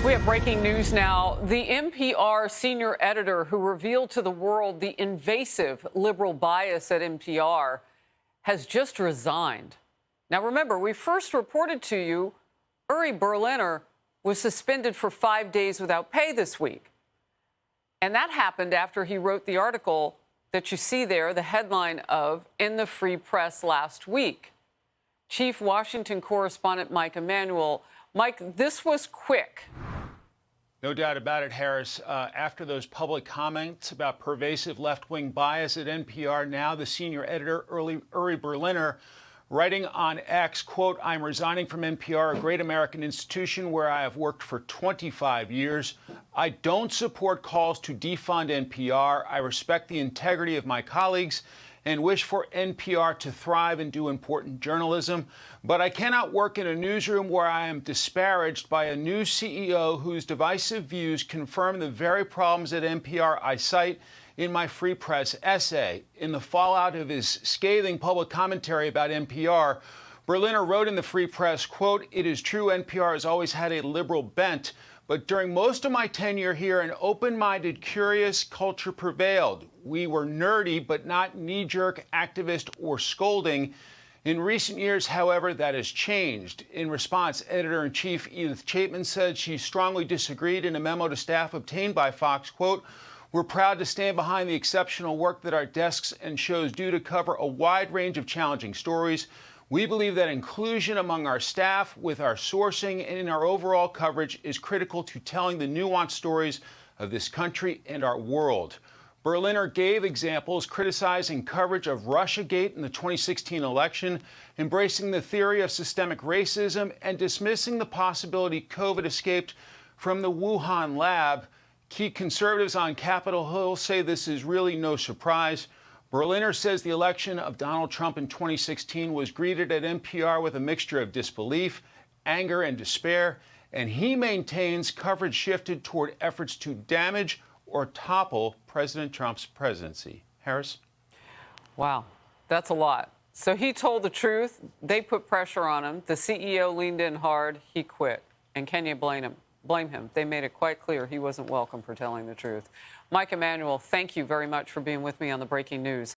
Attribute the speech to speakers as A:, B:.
A: We have breaking news now. The NPR senior editor who revealed to the world the invasive liberal bias at NPR has just resigned. Now, remember, we first reported to you Uri Berliner was suspended for 5 days without pay this week. And that happened after he wrote the article that you see there, the headline of In the Free Press last week. Chief Washington correspondent Mike Emanuel. Mike, this was quick.
B: No doubt about it, Harris. After those public comments about pervasive left-wing bias at NPR, now the senior editor, Uri Berliner, writing on X, quote, "I'm resigning from NPR, a great American institution where I have worked for 25 years. I don't support calls to defund NPR. I respect the integrity of my colleagues and wish for NPR to thrive and do important journalism. But I cannot work in a newsroom where I am disparaged by a new CEO whose divisive views confirm the very problems at NPR I cite in my Free Press essay." In the fallout of his scathing public commentary about NPR, Berliner wrote in the Free Press, quote, "It is true NPR has always had a liberal bent, but during most of my tenure here, an open-minded, curious culture prevailed. We were nerdy, but not knee-jerk, activist, or scolding. In recent years, however, that has changed." In response, editor-in-chief Edith Chapman said she strongly disagreed in a memo to staff obtained by Fox, quote, "We're proud to stand behind the exceptional work that our desks and shows do to cover a wide range of challenging stories. We believe that inclusion among our staff, with our sourcing, and in our overall coverage is critical to telling the nuanced stories of this country and our world." Berliner gave examples criticizing coverage of Russiagate in the 2016 election, embracing the theory of systemic racism, and dismissing the possibility COVID escaped from the Wuhan lab. Key conservatives on Capitol Hill say this is really no surprise. Berliner says the election of Donald Trump in 2016 was greeted at NPR with a mixture of disbelief, anger, and despair, and he maintains coverage shifted toward efforts to damage or topple President Trump's presidency. Harris?
A: Wow, that's a lot. So he told the truth. They put pressure on him. The CEO leaned in hard. He quit. And can you blame him? They made it quite clear he wasn't welcome for telling the truth. Mike Emanuel, thank you very much for being with me on the Breaking News.